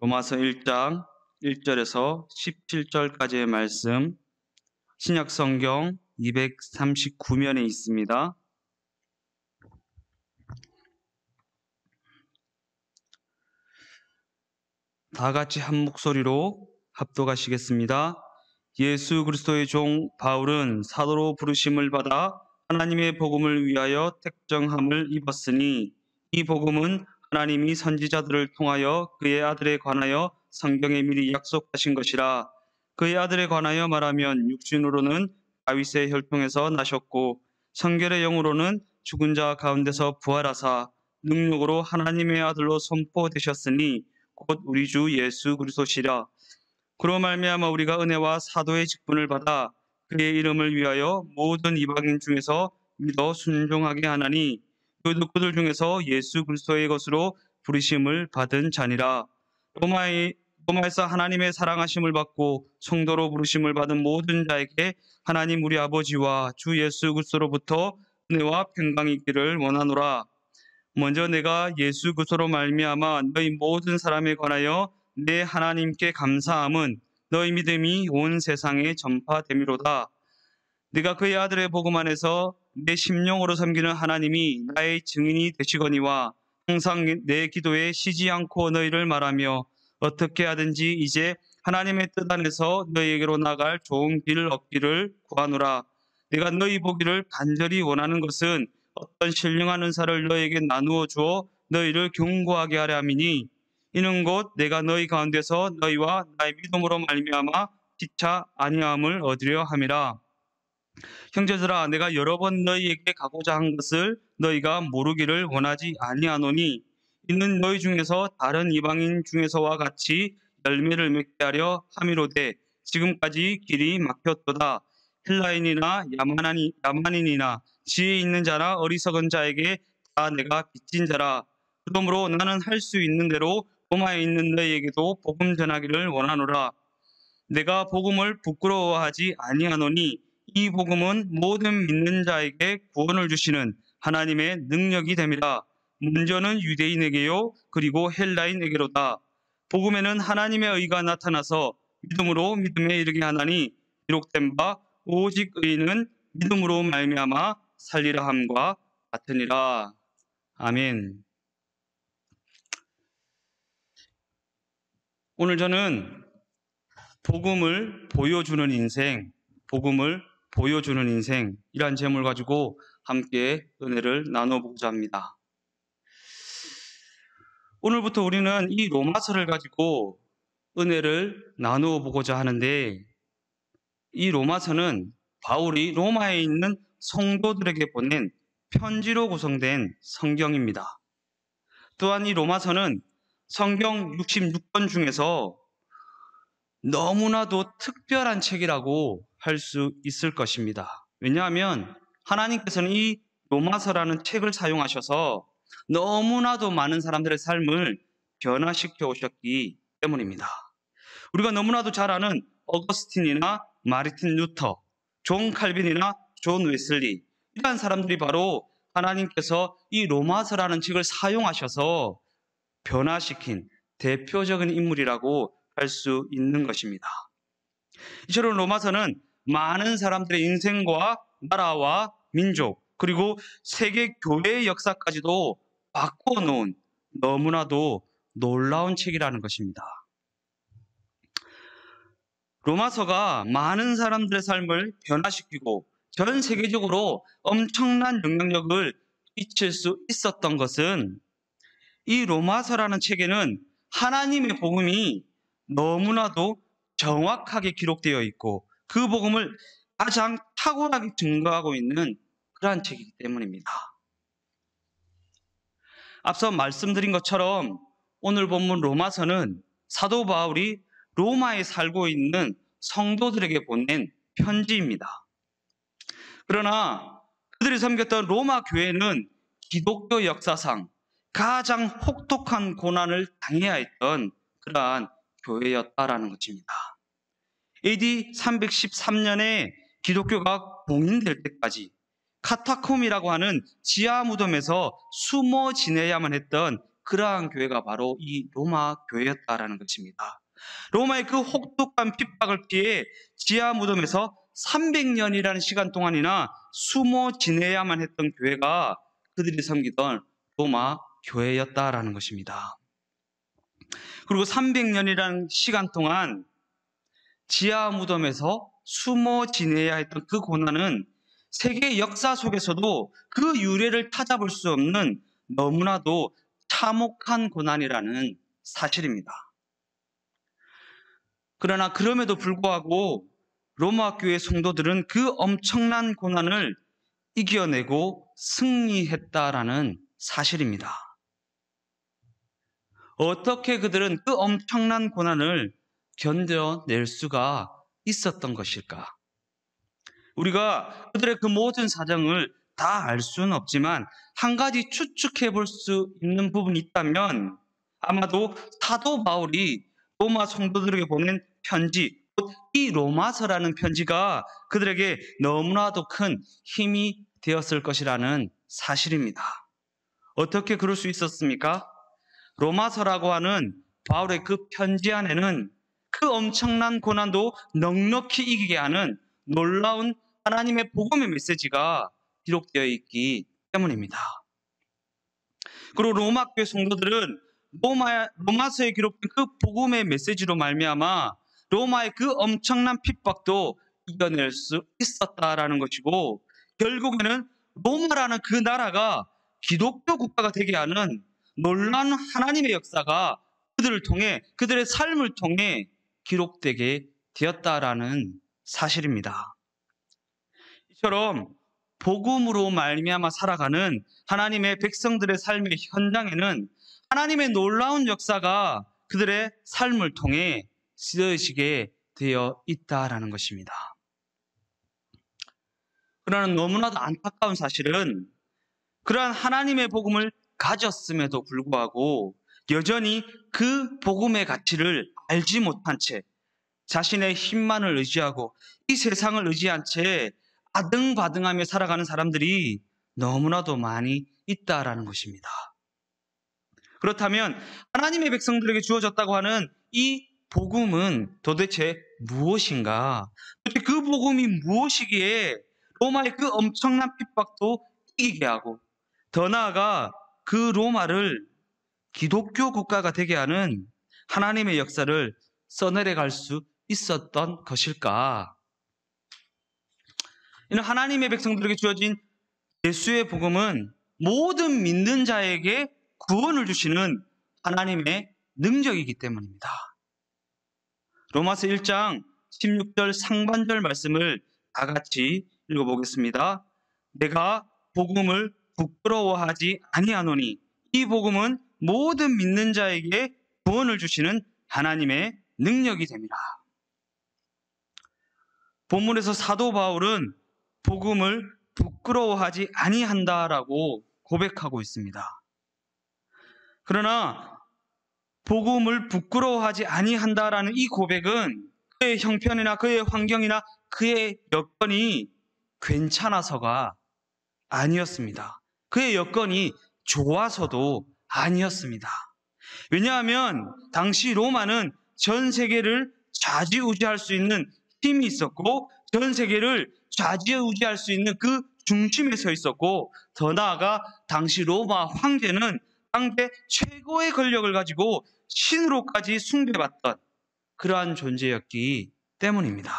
로마서 1장 1절에서 17절까지의 말씀, 신약 성경 239면에 있습니다. 다 같이 한 목소리로 합독하시겠습니다. 예수 그리스도의 종 바울은 사도로 부르심을 받아 하나님의 복음을 위하여 택정함을 입었으니 이 복음은 하나님이 선지자들을 통하여 그의 아들에 관하여 성경에 미리 약속하신 것이라. 그의 아들에 관하여 말하면 육신으로는 다윗의 혈통에서 나셨고 성결의 영으로는 죽은 자 가운데서 부활하사 능력으로 하나님의 아들로 선포되셨으니 곧 우리 주 예수 그리스도시라. 그로 말미암아 우리가 은혜와 사도의 직분을 받아 그의 이름을 위하여 모든 이방인 중에서 믿어 순종하게 하나니 그도 그들 중에서 예수 그리스도의 것으로 부르심을 받은 자니라. 로마에서 하나님의 사랑하심을 받고 성도로 부르심을 받은 모든 자에게 하나님 우리 아버지와 주 예수 그리스도로부터 은혜와 평강이 있기를 원하노라. 먼저 내가 예수 그리스도로 말미암아 너희 모든 사람에 관하여 내 하나님께 감사함은 너희 믿음이 온 세상에 전파됨이로다. 네가 그의 아들의 복음 안에서 내 심령으로 섬기는 하나님이 나의 증인이 되시거니와 항상 내 기도에 쉬지 않고 너희를 말하며 어떻게 하든지 이제 하나님의 뜻 안에서 너희에게로 나갈 좋은 길을 얻기를 구하노라. 내가 너희 보기를 간절히 원하는 것은 어떤 신령한 은사를 너희에게 나누어 주어 너희를 견고하게 하려 함이니 이는 곧 내가 너희 가운데서 너희와 나의 믿음으로 말미암아 피차 아니함을 얻으려 함이라. 형제들아, 내가 여러 번 너희에게 가고자 한 것을 너희가 모르기를 원하지 아니하노니 이는 너희 중에서 다른 이방인 중에서와 같이 열매를 맺게 하려 함이로되 지금까지 길이 막혔도다. 헬라인이나 야만인이나 지혜 있는 자나 어리석은 자에게 다 내가 빚진 자라. 그러므로 나는 할 수 있는 대로 로마에 있는 너희에게도 복음 전하기를 원하노라. 내가 복음을 부끄러워하지 아니하노니 이 복음은 모든 믿는 자에게 구원을 주시는 하나님의 능력이 됨이라. 먼저는 유대인에게요 그리고 헬라인에게로다. 복음에는 하나님의 의가 나타나서 믿음으로 믿음에 이르게 하나니 기록된 바 오직 의인은 믿음으로 말미암아 살리라 함과 같으니라. 아멘. 오늘 저는 복음을 보여주는 인생, 이란 제목을 가지고 함께 은혜를 나눠보고자 합니다. 오늘부터 우리는 이 로마서를 가지고 은혜를 나누어 보고자 하는데, 이 로마서는 바울이 로마에 있는 성도들에게 보낸 편지로 구성된 성경입니다. 또한 이 로마서는 성경 66권 중에서 너무나도 특별한 책이라고 할 수 있을 것입니다. 왜냐하면 하나님께서는 이 로마서라는 책을 사용하셔서 너무나도 많은 사람들의 삶을 변화시켜 오셨기 때문입니다. 우리가 너무나도 잘 아는 어거스틴이나 마르틴 루터, 존 칼빈이나 존 웨슬리, 이러한 사람들이 바로 하나님께서 이 로마서라는 책을 사용하셔서 변화시킨 대표적인 인물이라고 할 수 있는 것입니다. 이처럼 로마서는 많은 사람들의 인생과 나라와 민족, 그리고 세계 교회의 역사까지도 바꾸어 놓은 너무나도 놀라운 책이라는 것입니다. 로마서가 많은 사람들의 삶을 변화시키고 전 세계적으로 엄청난 영향력을 끼칠 수 있었던 것은 이 로마서라는 책에는 하나님의 복음이 너무나도 정확하게 기록되어 있고 그 복음을 가장 탁월하게 증거하고 있는 그러한 책이기 때문입니다. 앞서 말씀드린 것처럼 오늘 본문 로마서는 사도 바울이 로마에 살고 있는 성도들에게 보낸 편지입니다. 그러나 그들이 섬겼던 로마 교회는 기독교 역사상 가장 혹독한 고난을 당해야 했던 그러한 교회였다라는 것입니다. AD 313년에 기독교가 봉인될 때까지 카타콤이라고 하는 지하 무덤에서 숨어 지내야만 했던 그러한 교회가 바로 이 로마 교회였다라는 것입니다. 로마의 그 혹독한 핍박을 피해 지하 무덤에서 300년이라는 시간 동안이나 숨어 지내야만 했던 교회가 그들이 섬기던 로마 교회였다라는 것입니다. 그리고 300년이라는 시간 동안 지하 무덤에서 숨어 지내야 했던 그 고난은 세계 역사 속에서도 그 유래를 찾아볼 수 없는 너무나도 참혹한 고난이라는 사실입니다. 그러나 그럼에도 불구하고 로마 교회 성도들은 그 엄청난 고난을 이겨내고 승리했다라는 사실입니다. 어떻게 그들은 그 엄청난 고난을 견뎌낼 수가 있었던 것일까? 우리가 그들의 그 모든 사정을 다 알 수는 없지만 한 가지 추측해 볼 수 있는 부분이 있다면 아마도 사도 바울이 로마 성도들에게 보낸 편지, 이 로마서라는 편지가 그들에게 너무나도 큰 힘이 되었을 것이라는 사실입니다. 어떻게 그럴 수 있었습니까? 로마서라고 하는 바울의 그 편지 안에는 그 엄청난 고난도 넉넉히 이기게 하는 놀라운 하나님의 복음의 메시지가 기록되어 있기 때문입니다. 그리고 로마 교회 성도들은 로마서에 기록된 그 복음의 메시지로 말미암아 로마의 그 엄청난 핍박도 이겨낼 수 있었다라는 것이고, 결국에는 로마라는 그 나라가 기독교 국가가 되게 하는 놀라운 하나님의 역사가 그들을 통해, 그들의 삶을 통해 기록되게 되었다라는 사실입니다. 이처럼 복음으로 말미암아 살아가는 하나님의 백성들의 삶의 현장에는 하나님의 놀라운 역사가 그들의 삶을 통해 쓰여지게 되어 있다라는 것입니다. 그러나 너무나도 안타까운 사실은 그러한 하나님의 복음을 가졌음에도 불구하고 여전히 그 복음의 가치를 알지 못한 채 자신의 힘만을 의지하고 이 세상을 의지한 채 아등바등하며 살아가는 사람들이 너무나도 많이 있다라는 것입니다. 그렇다면 하나님의 백성들에게 주어졌다고 하는 이 복음은 도대체 무엇인가? 도대체 그 복음이 무엇이기에 로마의 그 엄청난 핍박도 이기게 하고 더 나아가 그 로마를 기독교 국가가 되게 하는 하나님의 역사를 써내려갈 수 있었던 것일까? 이는 하나님의 백성들에게 주어진 예수의 복음은 모든 믿는 자에게 구원을 주시는 하나님의 능력이기 때문입니다. 로마서 1장 16절 상반절 말씀을 다 같이 읽어보겠습니다. 내가 복음을 부끄러워하지 아니하노니 이 복음은 모든 믿는 자에게 구원을 주시는 하나님의 능력이 됩니다. 본문에서 사도 바울은 복음을 부끄러워하지 아니한다라고 고백하고 있습니다. 그러나 복음을 부끄러워하지 아니한다라는 이 고백은 그의 형편이나 그의 환경이나 그의 여건이 괜찮아서가 아니었습니다. 그의 여건이 좋아서도 아니었습니다. 왜냐하면 당시 로마는 전 세계를 좌지우지할 수 있는 힘이 있었고 전 세계를 좌지우지할 수 있는 그 중심에 서 있었고 더 나아가 당시 로마 황제는 당대 최고의 권력을 가지고 신으로까지 숭배받던 그러한 존재였기 때문입니다.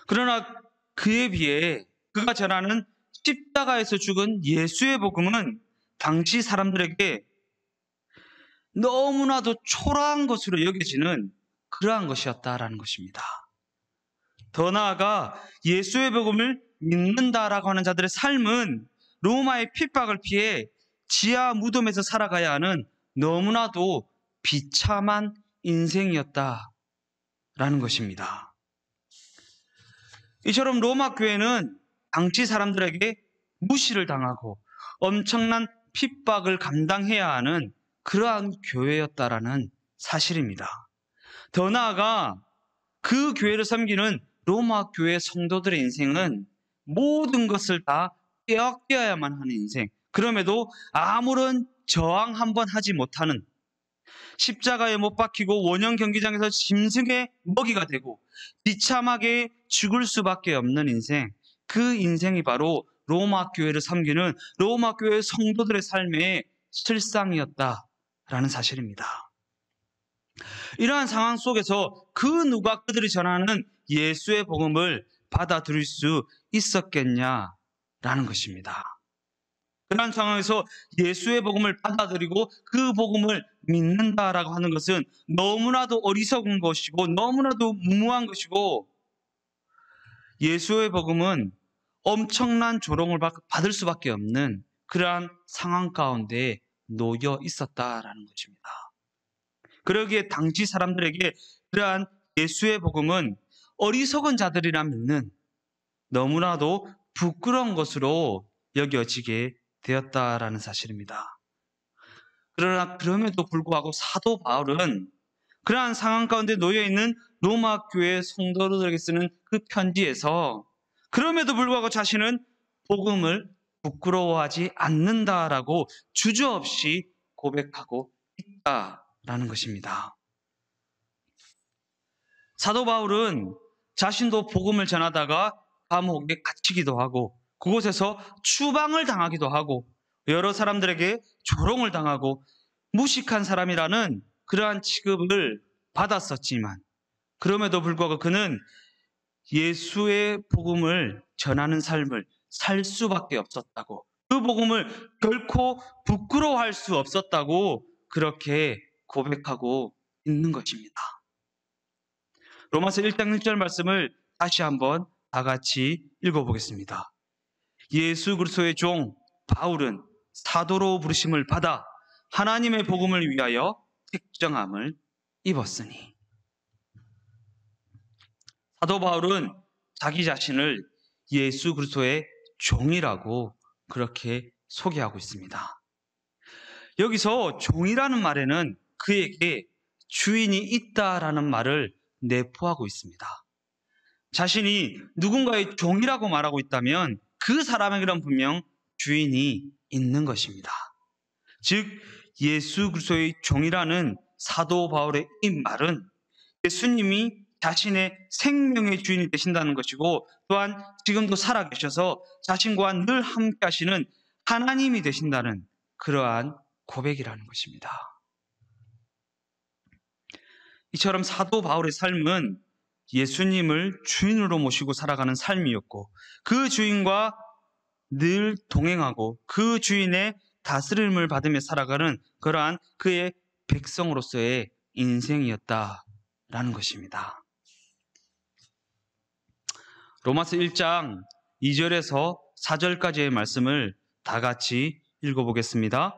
그러나 그에 비해 그가 전하는 십자가에서 죽은 예수의 복음은 당시 사람들에게 너무나도 초라한 것으로 여겨지는 그러한 것이었다라는 것입니다. 더 나아가 예수의 복음을 믿는다라고 하는 자들의 삶은 로마의 핍박을 피해 지하 무덤에서 살아가야 하는 너무나도 비참한 인생이었다라는 것입니다. 이처럼 로마 교회는 당시 사람들에게 무시를 당하고 엄청난 핍박을 감당해야 하는 그러한 교회였다라는 사실입니다. 더 나아가 그 교회를 섬기는 로마 교회 성도들의 인생은 모든 것을 다 빼앗겨야만 하는 인생, 그럼에도 아무런 저항 한번 하지 못하는, 십자가에 못 박히고 원형 경기장에서 짐승의 먹이가 되고 비참하게 죽을 수밖에 없는 인생, 그 인생이 바로 로마 교회를 섬기는 로마 교회 성도들의 삶의 실상이었다라는 사실입니다. 이러한 상황 속에서 그 누가 그들이 전하는 예수의 복음을 받아들일 수 있었겠냐라는 것입니다. 그런 상황에서 예수의 복음을 받아들이고 그 복음을 믿는다라고 하는 것은 너무나도 어리석은 것이고 너무나도 무모한 것이고, 예수의 복음은 엄청난 조롱을 받을 수밖에 없는 그러한 상황 가운데 놓여 있었다라는 것입니다. 그러기에 당시 사람들에게 그러한 예수의 복음은 어리석은 자들이라 믿는 너무나도 부끄러운 것으로 여겨지게 되었다라는 사실입니다. 그러나 그럼에도 불구하고 사도 바울은 그러한 상황 가운데 놓여 있는 로마 교회 성도들에게 쓰는 그 편지에서 그럼에도 불구하고 자신은 복음을 부끄러워하지 않는다라고 주저없이 고백하고 있다라는 것입니다. 사도 바울은 자신도 복음을 전하다가 감옥에 갇히기도 하고 그곳에서 추방을 당하기도 하고 여러 사람들에게 조롱을 당하고 무식한 사람이라는 그러한 취급을 받았었지만, 그럼에도 불구하고 그는 예수의 복음을 전하는 삶을 살 수밖에 없었다고, 그 복음을 결코 부끄러워할 수 없었다고 그렇게 고백하고 있는 것입니다. 로마서 1장 1절 말씀을 다시 한번 다 같이 읽어보겠습니다. 예수 그리스도의 종 바울은 사도로 부르심을 받아 하나님의 복음을 위하여 택정함을 입었으니. 사도 바울은 자기 자신을 예수 그리스도의 종이라고 그렇게 소개하고 있습니다. 여기서 종이라는 말에는 그에게 주인이 있다라는 말을 내포하고 있습니다. 자신이 누군가의 종이라고 말하고 있다면 그 사람에게는 분명 주인이 있는 것입니다. 즉 예수 그리스도의 종이라는 사도 바울의 이 말은 예수님이 자신의 생명의 주인이 되신다는 것이고, 또한 지금도 살아계셔서 자신과 늘 함께 하시는 하나님이 되신다는 그러한 고백이라는 것입니다. 이처럼 사도 바울의 삶은 예수님을 주인으로 모시고 살아가는 삶이었고, 그 주인과 늘 동행하고 그 주인의 다스림을 받으며 살아가는 그러한 그의 백성으로서의 인생이었다라는 것입니다. 로마서 1장 2절에서 4절까지의 말씀을 다 같이 읽어보겠습니다.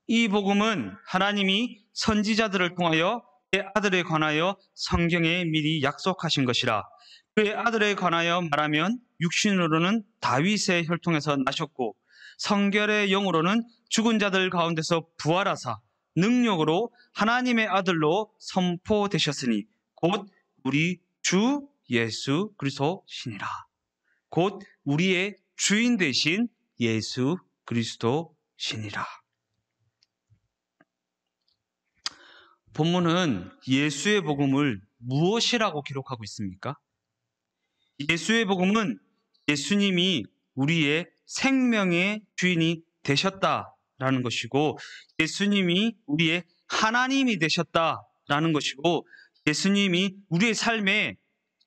이 복음은 하나님이 선지자들을 통하여 그의 아들에 관하여 성경에 미리 약속하신 것이라. 그의 아들에 관하여 말하면 육신으로는 다윗의 혈통에서 나셨고 성결의 영으로는 죽은 자들 가운데서 부활하사 능력으로 하나님의 아들로 선포되셨으니 곧 우리 주 예수 그리스도시니라. 곧 우리의 주인 되신 예수 그리스도시니라. 본문은 예수의 복음을 무엇이라고 기록하고 있습니까? 예수의 복음은 예수님이 우리의 생명의 주인이 되셨다라는 것이고, 예수님이 우리의 하나님이 되셨다라는 것이고, 예수님이 우리의 삶의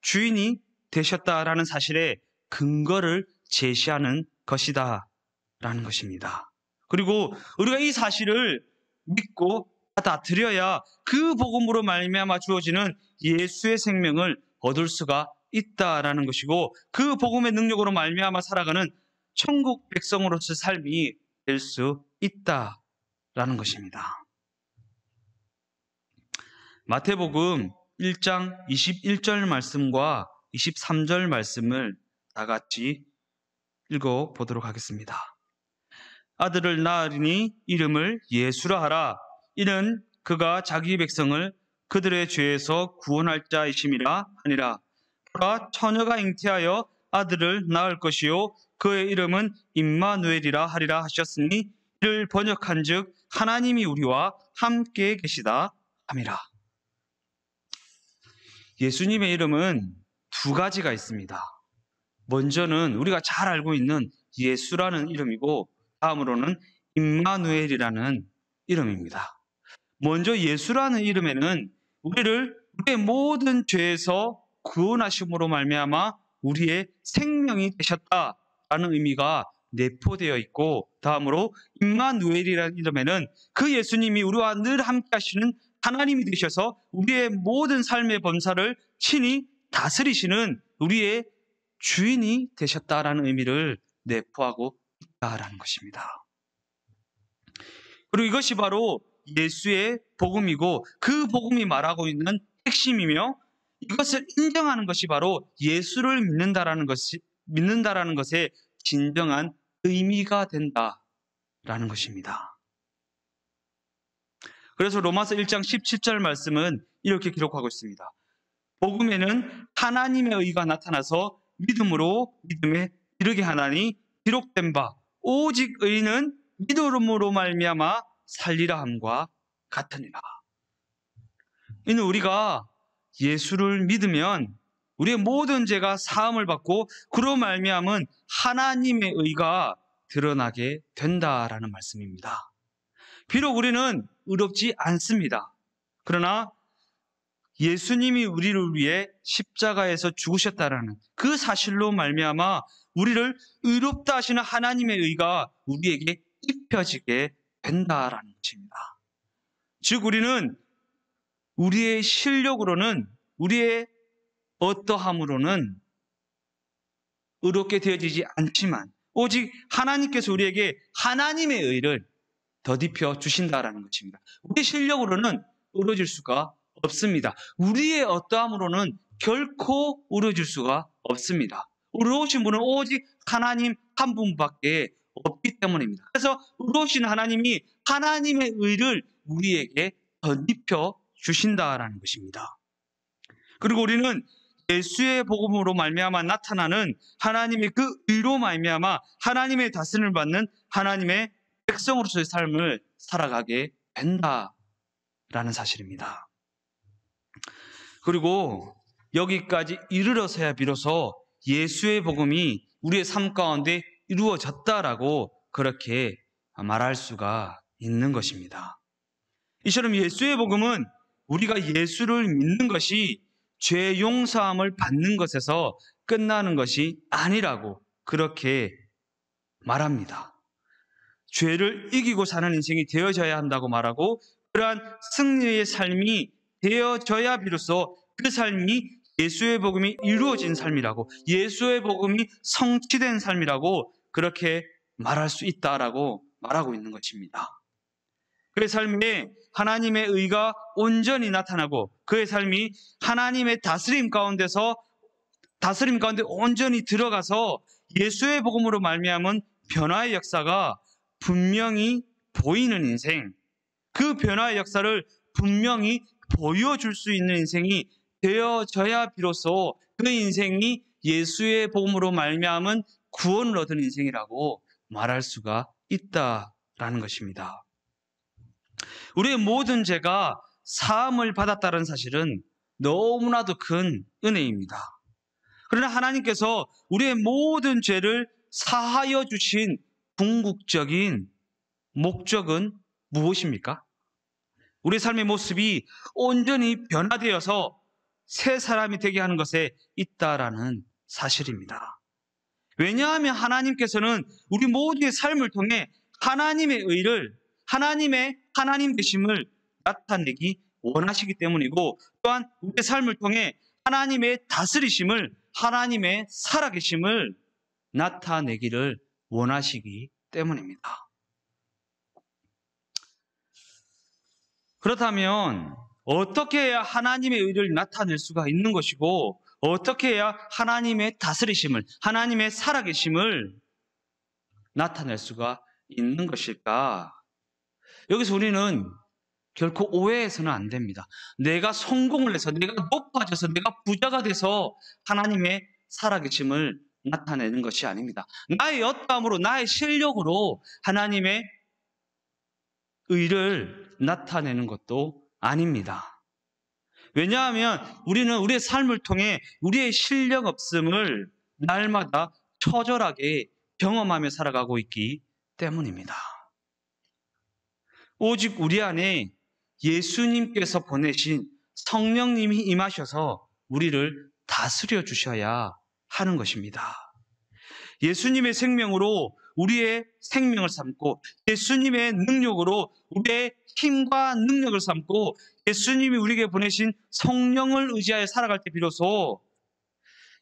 주인이 되셨다라는 사실에 근거를 제시하는 것이다라는 것입니다. 그리고 우리가 이 사실을 믿고 받아들여야 그 복음으로 말미암아 주어지는 예수의 생명을 얻을 수가 있다라는 것이고, 그 복음의 능력으로 말미암아 살아가는 천국 백성으로서의 삶이 될 수 있다라는 것입니다. 마태복음 1장 21절 말씀과 23절 말씀을 다 같이 읽어보도록 하겠습니다. 아들을 낳으리니 이름을 예수라 하라. 이는 그가 자기 백성을 그들의 죄에서 구원할 자이심이라 하니라. 보라, 처녀가 잉태하여 아들을 낳을 것이요 그의 이름은 임마누엘이라 하리라 하셨으니 이를 번역한즉 하나님이 우리와 함께 계시다 함이라. 예수님의 이름은 두 가지가 있습니다. 먼저는 우리가 잘 알고 있는 예수라는 이름이고 다음으로는 임마누엘이라는 이름입니다. 먼저 예수라는 이름에는 우리의 모든 죄에서 구원하심으로 말미암아 우리의 생명이 되셨다라는 의미가 내포되어 있고, 다음으로 임마누엘이라는 이름에는 그 예수님이 우리와 늘 함께 하시는 하나님이 되셔서 우리의 모든 삶의 범사를 친히 다스리시는 우리의 주인이 되셨다라는 의미를 내포하고 있다라는 것입니다. 그리고 이것이 바로 예수의 복음이고 그 복음이 말하고 있는 핵심이며, 이것을 인정하는 것이 바로 예수를 믿는다라는 것의 진정한 의미가 된다라는 것입니다. 그래서 로마서 1장 17절 말씀은 이렇게 기록하고 있습니다. 복음에는 하나님의 의가 나타나서 믿음으로 믿음에 이르게 하나니 기록된 바 오직 의는 믿음으로 말미암아 살리라 함과 같으니라. 이는 우리가 예수를 믿으면 우리의 모든 죄가 사함을 받고 그로 말미암은 하나님의 의가 드러나게 된다라는 말씀입니다. 비록 우리는 의롭지 않습니다. 그러나 예수님이 우리를 위해 십자가에서 죽으셨다라는 그 사실로 말미암아 우리를 의롭다 하시는 하나님의 의가 우리에게 입혀지게 된다라는 것입니다. 즉 우리는 우리의 실력으로는, 우리의 어떠함으로는 의롭게 되어지지 않지만 오직 하나님께서 우리에게 하나님의 의를 덧입혀 주신다라는 것입니다. 우리의 실력으로는 의로워질 수가 없습니다. 우리의 어떠함으로는 결코 의로워질 수가 없습니다. 의로우신 분은 오직 하나님 한 분밖에 없기 때문입니다. 그래서 의로우신 하나님이 하나님의 의를 우리에게 덧입혀 주신다라는 것입니다. 그리고 우리는 예수의 복음으로 말미암아 나타나는 하나님의 그 의로 말미암아 하나님의 다스림을 받는 하나님의 백성으로서의 삶을 살아가게 된다라는 사실입니다. 그리고 여기까지 이르러서야 비로소 예수의 복음이 우리의 삶 가운데 이루어졌다라고 그렇게 말할 수가 있는 것입니다. 이처럼 예수의 복음은 우리가 예수를 믿는 것이 죄 용서함을 받는 것에서 끝나는 것이 아니라고 그렇게 말합니다. 죄를 이기고 사는 인생이 되어져야 한다고 말하고, 그러한 승리의 삶이 되어져야 비로소 그 삶이 예수의 복음이 이루어진 삶이라고, 예수의 복음이 성취된 삶이라고 그렇게 말할 수 있다라고 말하고 있는 것입니다. 그의 삶에 하나님의 의가 온전히 나타나고 그의 삶이 하나님의 다스림 가운데 온전히 들어가서 예수의 복음으로 말미암은 변화의 역사가 분명히 보이는 인생, 그 변화의 역사를 분명히 보여줄 수 있는 인생이 되어져야 비로소 그 인생이 예수의 복음으로 말미암은 구원을 얻은 인생이라고 말할 수가 있다라는 것입니다. 우리의 모든 죄가 사함을 받았다는 사실은 너무나도 큰 은혜입니다. 그러나 하나님께서 우리의 모든 죄를 사하여 주신 궁극적인 목적은 무엇입니까? 우리의 삶의 모습이 온전히 변화되어서 새 사람이 되게 하는 것에 있다라는 사실입니다. 왜냐하면 하나님께서는 우리 모두의 삶을 통해 하나님의 의를, 하나님의 하나님 되심을 나타내기 원하시기 때문이고, 또한 우리의 삶을 통해 하나님의 다스리심을, 하나님의 살아계심을 나타내기를 원하시기 때문입니다. 그렇다면 어떻게 해야 하나님의 의를 나타낼 수가 있는 것이고, 어떻게 해야 하나님의 다스리심을, 하나님의 살아계심을 나타낼 수가 있는 것일까? 여기서 우리는 결코 오해해서는 안 됩니다. 내가 성공을 해서, 내가 높아져서, 내가 부자가 돼서 하나님의 살아계심을 나타내는 것이 아닙니다. 나의 어떠함으로, 나의 실력으로 하나님의 의를 나타내는 것도 아닙니다. 왜냐하면 우리는 우리의 삶을 통해 우리의 실력 없음을 날마다 처절하게 경험하며 살아가고 있기 때문입니다. 오직 우리 안에 예수님께서 보내신 성령님이 임하셔서 우리를 다스려 주셔야 하는 것입니다. 예수님의 생명으로 우리의 생명을 삼고 예수님의 능력으로 우리의 힘과 능력을 삼고 예수님이 우리에게 보내신 성령을 의지하여 살아갈 때 비로소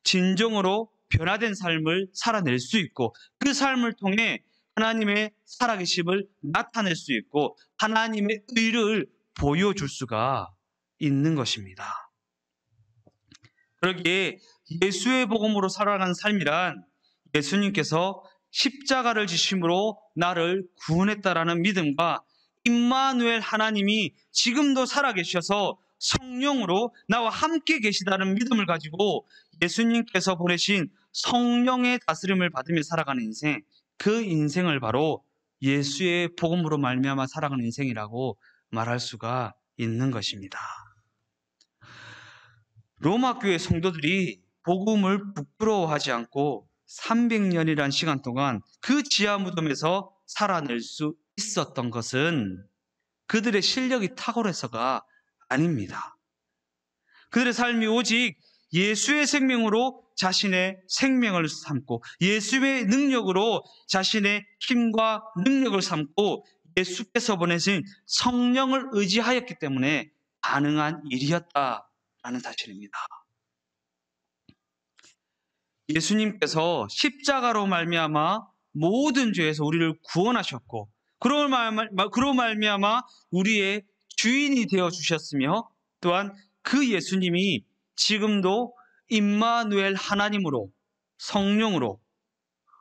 진정으로 변화된 삶을 살아낼 수 있고 그 삶을 통해 하나님의 살아계심을 나타낼 수 있고 하나님의 의를 보여줄 수가 있는 것입니다. 그러기에 예수의 복음으로 살아가는 삶이란 예수님께서 십자가를 지심으로 나를 구원했다라는 믿음과 임마누엘 하나님이 지금도 살아계셔서 성령으로 나와 함께 계시다는 믿음을 가지고 예수님께서 보내신 성령의 다스림을 받으며 살아가는 인생, 그 인생을 바로 예수의 복음으로 말미암아 살아가는 인생이라고 말할 수가 있는 것입니다. 로마 교회 성도들이 복음을 부끄러워하지 않고 300년이라는 시간 동안 그 지하 무덤에서 살아낼 수 있었던 것은 그들의 실력이 탁월해서가 아닙니다. 그들의 삶이 오직 예수의 생명으로 자신의 생명을 삼고 예수의 능력으로 자신의 힘과 능력을 삼고 예수께서 보내신 성령을 의지하였기 때문에 가능한 일이었다라는 사실입니다. 예수님께서 십자가로 말미암아 모든 죄에서 우리를 구원하셨고 그로 말미암아 우리의 주인이 되어 주셨으며 또한 그 예수님이 지금도 임마누엘 하나님으로 성령으로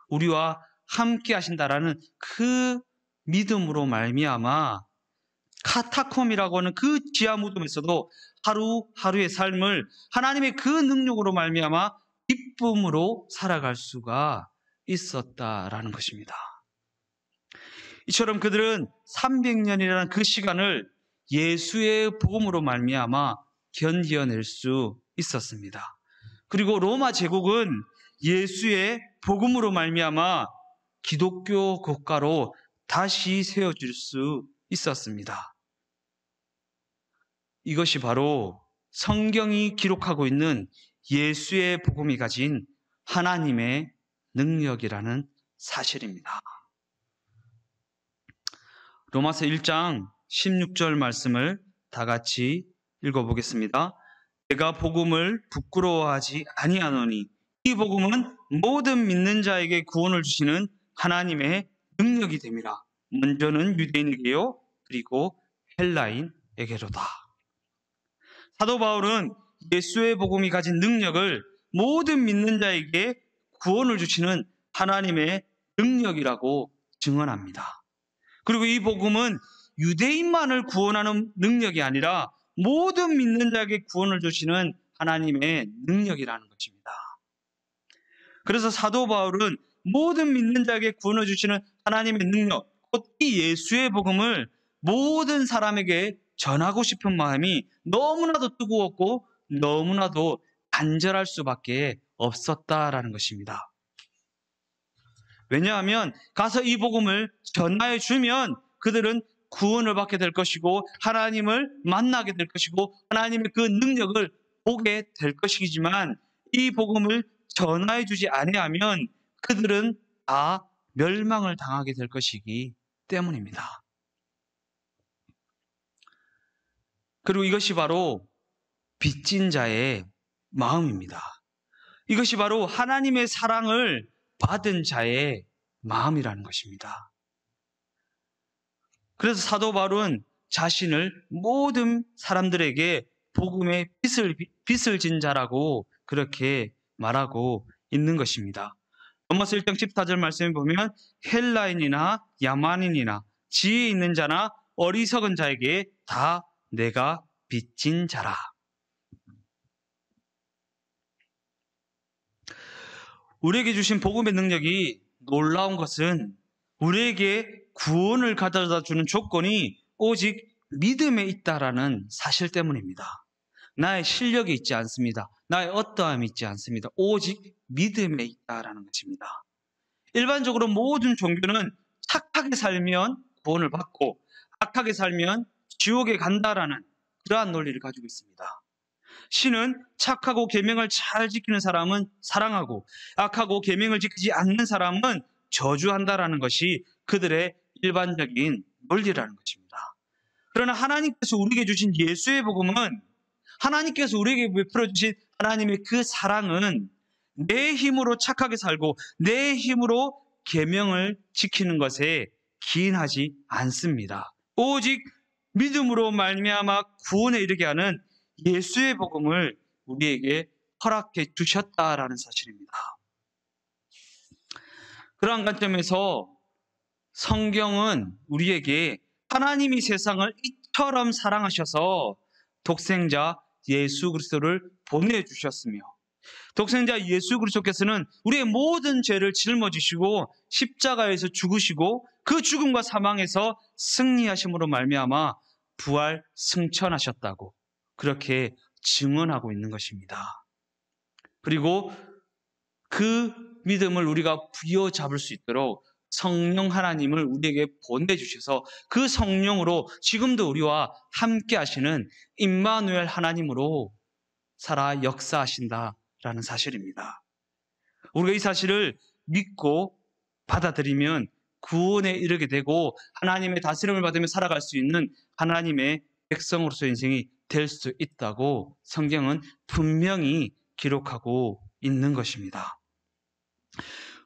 우리와 함께 하신다라는 그 믿음으로 말미암아 카타콤이라고 하는 그 지하 무덤에서도 하루하루의 삶을 하나님의 그 능력으로 말미암아 기쁨으로 살아갈 수가 있었다라는 것입니다. 이처럼 그들은 300년이라는 그 시간을 예수의 복음으로 말미암아 견뎌낼 수 있었습니다. 그리고 로마 제국은 예수의 복음으로 말미암아 기독교 국가로 다시 세워질 수 있었습니다. 이것이 바로 성경이 기록하고 있는 예수의 복음이 가진 하나님의 능력이라는 사실입니다. 로마서 1장 16절 말씀을 다 같이 읽어보겠습니다. 내가 복음을 부끄러워하지 아니하노니 이 복음은 모든 믿는 자에게 구원을 주시는 하나님의 능력이 됨이라. 먼저는 유대인에게요 그리고 헬라인에게로다. 사도 바울은 예수의 복음이 가진 능력을 모든 믿는 자에게 구원을 주시는 하나님의 능력이라고 증언합니다. 그리고 이 복음은 유대인만을 구원하는 능력이 아니라 모든 믿는 자에게 구원을 주시는 하나님의 능력이라는 것입니다. 그래서 사도 바울은 모든 믿는 자에게 구원을 주시는 하나님의 능력, 곧 이 예수의 복음을 모든 사람에게 전하고 싶은 마음이 너무나도 뜨거웠고 너무나도 간절할 수밖에 없었다라는 것입니다. 왜냐하면 가서 이 복음을 전하여 주면 그들은 구원을 받게 될 것이고 하나님을 만나게 될 것이고 하나님의 그 능력을 보게 될 것이지만 이 복음을 전하여 주지 아니하면 그들은 다 멸망을 당하게 될 것이기 때문입니다. 그리고 이것이 바로 빚진 자의 마음입니다. 이것이 바로 하나님의 사랑을 받은 자의 마음이라는 것입니다. 그래서 사도 바울은 자신을 모든 사람들에게 복음의 빚을 진 자라고 그렇게 말하고 있는 것입니다. 로마서 1장 14절 말씀에 보면 헬라인이나 야만인이나 지혜 있는 자나 어리석은 자에게 다 내가 빚진 자라. 우리에게 주신 복음의 능력이 놀라운 것은 우리에게 구원을 가져다 주는 조건이 오직 믿음에 있다라는 사실 때문입니다. 나의 실력이 있지 않습니다. 나의 어떠함이 있지 않습니다. 오직 믿음에 있다라는 것입니다. 일반적으로 모든 종교는 착하게 살면 구원을 받고 악하게 살면 지옥에 간다라는 그러한 논리를 가지고 있습니다. 신은 착하고 계명을 잘 지키는 사람은 사랑하고 악하고 계명을 지키지 않는 사람은 저주한다라는 것이 그들의 일반적인 논리라는 것입니다. 그러나 하나님께서 우리에게 주신 예수의 복음은, 하나님께서 우리에게 베풀어 주신 하나님의 그 사랑은 내 힘으로 착하게 살고 내 힘으로 계명을 지키는 것에 기인하지 않습니다. 오직 믿음으로 말미암아 구원에 이르게 하는 예수의 복음을 우리에게 허락해 주셨다라는 사실입니다. 그러한 관점에서 성경은 우리에게 하나님이 세상을 이처럼 사랑하셔서 독생자 예수 그리스도를 보내주셨으며, 독생자 예수 그리스도께서는 우리의 모든 죄를 짊어지시고 십자가에서 죽으시고 그 죽음과 사망에서 승리하심으로 말미암아 부활 승천하셨다고 그렇게 증언하고 있는 것입니다. 그리고 그 믿음을 우리가 부여잡을 수 있도록 성령 하나님을 우리에게 보내주셔서 그 성령으로 지금도 우리와 함께 하시는 임마누엘 하나님으로 살아 역사하신다라는 사실입니다. 우리가 이 사실을 믿고 받아들이면 구원에 이르게 되고 하나님의 다스림을 받으며 살아갈 수 있는 하나님의 백성으로서 인생이 될 수 있다고 성경은 분명히 기록하고 있는 것입니다.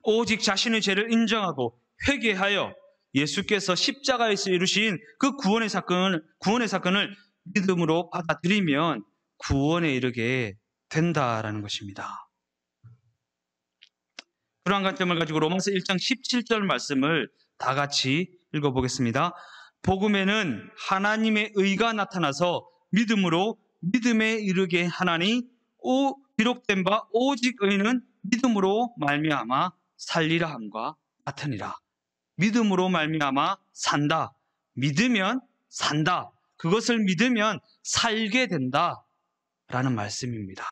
오직 자신의 죄를 인정하고 회개하여 예수께서 십자가에서 이루신 그 구원의 사건을 믿음으로 받아들이면 구원에 이르게 된다라는 것입니다. 그러한 관점을 가지고 로마서 1장 17절 말씀을 다 같이 읽어보겠습니다. 복음에는 하나님의 의가 나타나서 믿음으로 믿음에 이르게 하나니 기록된 바 오직 의는 믿음으로 말미암아 살리라 함과 같으니라. 믿음으로 말미암아 산다. 믿으면 산다. 그것을 믿으면 살게 된다. 라는 말씀입니다.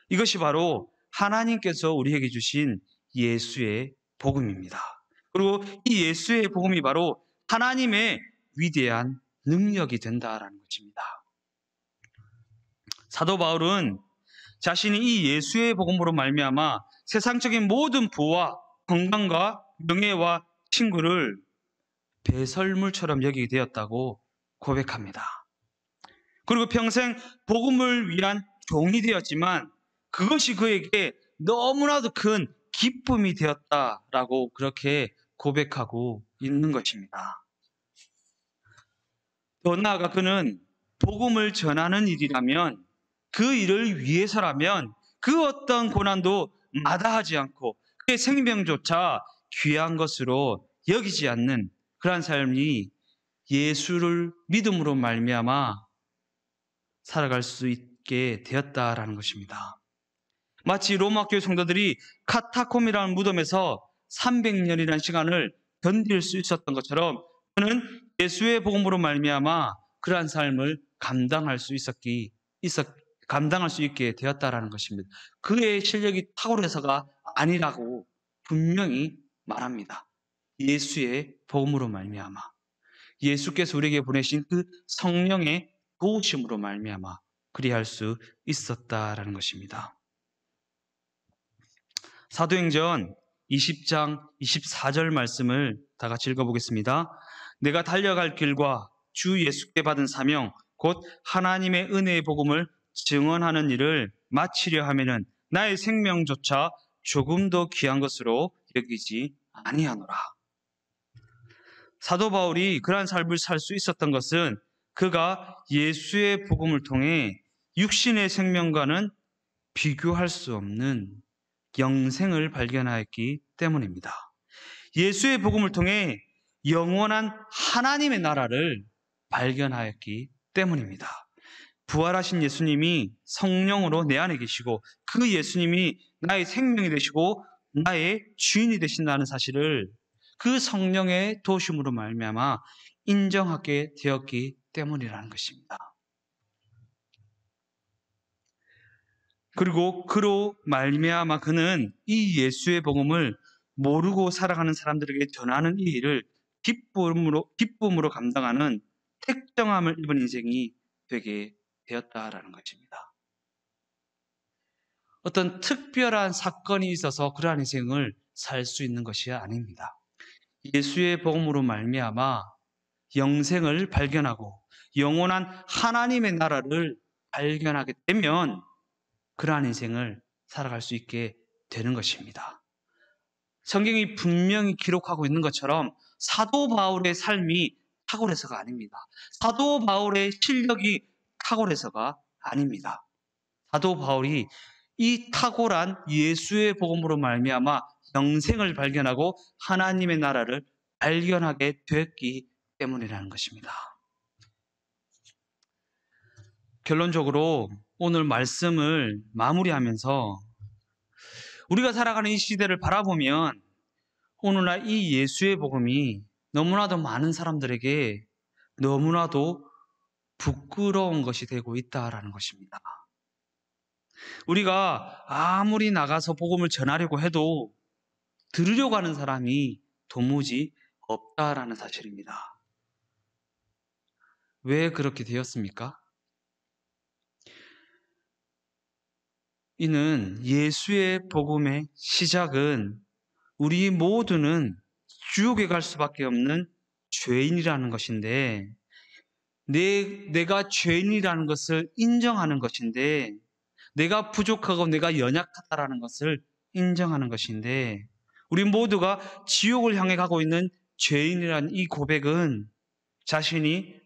이것이 바로 하나님께서 우리에게 주신 예수의 복음입니다. 그리고 이 예수의 복음이 바로 하나님의 위대한 능력이 된다라는 것입니다. 사도 바울은 자신이 이 예수의 복음으로 말미암아 세상적인 모든 부와 건강과 명예와 친구를 배설물처럼 여기게 되었다고 고백합니다. 그리고 평생 복음을 위한 종이 되었지만 그것이 그에게 너무나도 큰 기쁨이 되었다라고 그렇게 고백하고 있는 것입니다. 더 나아가 그는 복음을 전하는 일이라면, 그 일을 위해서라면 그 어떤 고난도 마다하지 않고 그의 생명조차 귀한 것으로 여기지 않는 그러한 삶이 예수를 믿음으로 말미암아 살아갈 수 있게 되었다라는 것입니다. 마치 로마 교회 성도들이 카타콤이라는 무덤에서 300년이라는 시간을 견딜 수 있었던 것처럼 그는 예수의 복음으로 말미암아 그러한 삶을 감당할 수 있게 되었다라는 것입니다. 그의 실력이 탁월해서가 아니라고 분명히 말합니다. 예수의 복음으로 말미암아, 예수께서 우리에게 보내신 그 성령의 도우심으로 말미암아 그리할 수 있었다라는 것입니다. 사도행전 20장 24절 말씀을 다 같이 읽어보겠습니다. 내가 달려갈 길과 주 예수께 받은 사명 곧 하나님의 은혜의 복음을 증언하는 일을 마치려 하면은 나의 생명조차 조금 더 귀한 것으로 여기지 아니하노라. 사도 바울이 그러한 삶을 살 수 있었던 것은 그가 예수의 복음을 통해 육신의 생명과는 비교할 수 없는 영생을 발견하였기 때문입니다. 예수의 복음을 통해 영원한 하나님의 나라를 발견하였기 때문입니다. 부활하신 예수님이 성령으로 내 안에 계시고 그 예수님이 나의 생명이 되시고 나의 주인이 되신다는 사실을 그 성령의 도우심으로 말미암아 인정하게 되었기 때문이라는 것입니다. 그리고 그로 말미암아 그는 이 예수의 복음을 모르고 살아가는 사람들에게 전하는 이 일을 기쁨으로 감당하는 택정함을 입은 인생이 되게 되었다라는 것입니다. 어떤 특별한 사건이 있어서 그러한 인생을 살 수 있는 것이 아닙니다. 예수의 복음으로 말미암아 영생을 발견하고 영원한 하나님의 나라를 발견하게 되면 그러한 인생을 살아갈 수 있게 되는 것입니다. 성경이 분명히 기록하고 있는 것처럼 사도 바울의 삶이 탁월해서가 아닙니다. 사도 바울의 실력이 탁월해서가 아닙니다. 사도 바울이 이 탁월한 예수의 복음으로 말미암아 영생을 발견하고 하나님의 나라를 발견하게 되었기 때문이라는 것입니다. 결론적으로 오늘 말씀을 마무리하면서 우리가 살아가는 이 시대를 바라보면 오늘날 이 예수의 복음이 너무나도 많은 사람들에게 너무나도 부끄러운 것이 되고 있다라는 것입니다. 우리가 아무리 나가서 복음을 전하려고 해도 들으려고 하는 사람이 도무지 없다라는 사실입니다. 왜 그렇게 되었습니까? 이는 예수의 복음의 시작은 우리 모두는 지옥에 갈 수밖에 없는 죄인이라는 것인데 내가 죄인이라는 것을 인정하는 것인데 내가 부족하고 내가 연약하다라는 것을 인정하는 것인데 우리 모두가 지옥을 향해 가고 있는 죄인이라는 이 고백은 자신이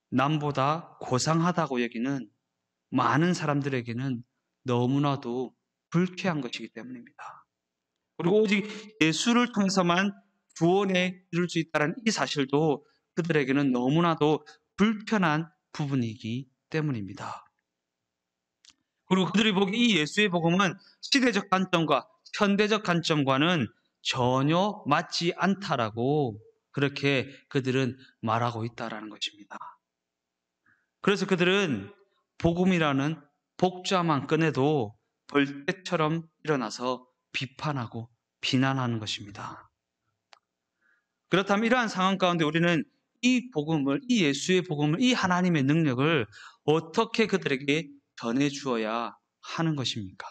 남보다 고상하다고 여기는 많은 사람들에게는 너무나도 불쾌한 것이기 때문입니다. 그리고 오직 예수를 통해서만 구원에 이룰 수 있다는 이 사실도 그들에게는 너무나도 불편한 부분이기 때문입니다. 그리고 그들이 보기 이 예수의 복음은 시대적 관점과 현대적 관점과는 전혀 맞지 않다라고 그렇게 그들은 말하고 있다라는 것입니다. 그래서 그들은 복음이라는 복자만 꺼내도 벌떼처럼 일어나서 비판하고 비난하는 것입니다. 그렇다면 이러한 상황 가운데 우리는 이 복음을, 이 예수의 복음을, 이 하나님의 능력을 어떻게 그들에게 전해주어야 하는 것입니까?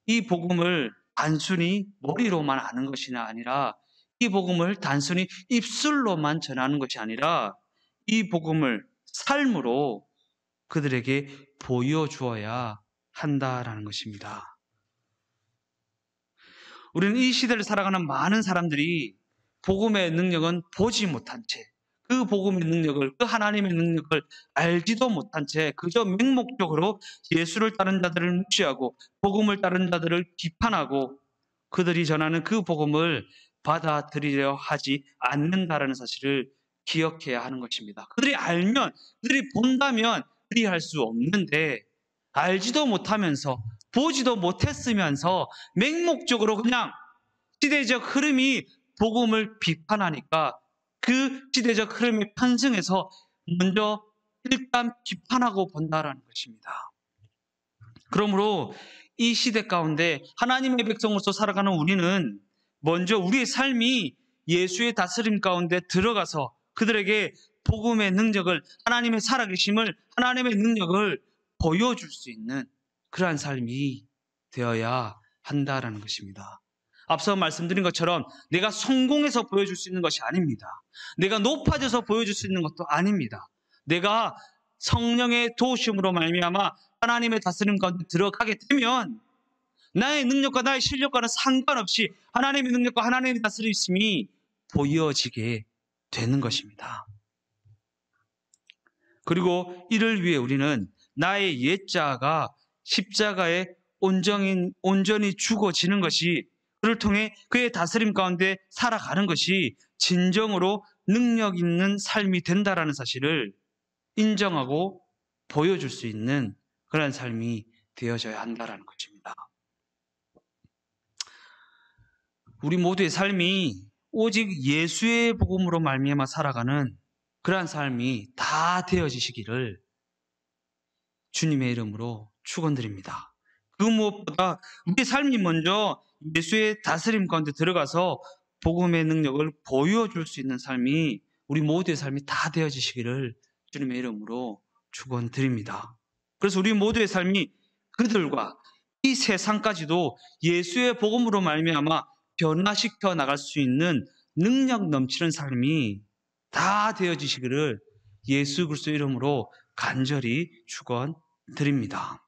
이 복음을 단순히 머리로만 아는 것이 아니라 이 복음을 단순히 입술로만 전하는 것이 아니라 이 복음을 삶으로 그들에게 보여주어야 한다라는 것입니다. 우리는 이 시대를 살아가는 많은 사람들이 복음의 능력은 보지 못한 채, 그 복음의 능력을, 그 하나님의 능력을 알지도 못한 채 그저 맹목적으로 예수를 따른 자들을 무시하고 복음을 따른 자들을 비판하고 그들이 전하는 그 복음을 받아들이려 하지 않는다라는 사실을 기억해야 하는 것입니다. 그들이 알면, 그들이 본다면 그리할 수 없는데 알지도 못하면서 보지도 못했으면서 맹목적으로 그냥 시대적 흐름이 복음을 비판하니까 그 시대적 흐름에 편승해서 먼저 일단 비판하고 본다라는 것입니다. 그러므로 이 시대 가운데 하나님의 백성으로서 살아가는 우리는 먼저 우리의 삶이 예수의 다스림 가운데 들어가서 그들에게 복음의 능력을, 하나님의 살아계심을, 하나님의 능력을 보여줄 수 있는 그러한 삶이 되어야 한다라는 것입니다. 앞서 말씀드린 것처럼 내가 성공해서 보여줄 수 있는 것이 아닙니다. 내가 높아져서 보여줄 수 있는 것도 아닙니다. 내가 성령의 도우심으로 말미암아 하나님의 다스림 가운데 들어가게 되면 나의 능력과 나의 실력과는 상관없이 하나님의 능력과 하나님의 다스림이 보여지게 되는 것입니다. 그리고 이를 위해 우리는 나의 옛자가 십자가에 온전히 죽어지는 것이 그를 통해 그의 다스림 가운데 살아가는 것이 진정으로 능력 있는 삶이 된다라는 사실을 인정하고 보여줄 수 있는 그런 삶이 되어져야 한다라는 것입니다. 우리 모두의 삶이 오직 예수의 복음으로 말미암아 살아가는 그러한 삶이 다 되어지시기를 주님의 이름으로 축원드립니다. 그 무엇보다 우리 삶이 먼저 예수의 다스림 가운데 들어가서 복음의 능력을 보여줄 수 있는 삶이 우리 모두의 삶이 다 되어지시기를 주님의 이름으로 축원드립니다. 그래서 우리 모두의 삶이 그들과 이 세상까지도 예수의 복음으로 말미암아 변화시켜 나갈 수 있는 능력 넘치는 삶이 다 되어지시기를 예수 그리스도 이름으로 간절히 축원드립니다.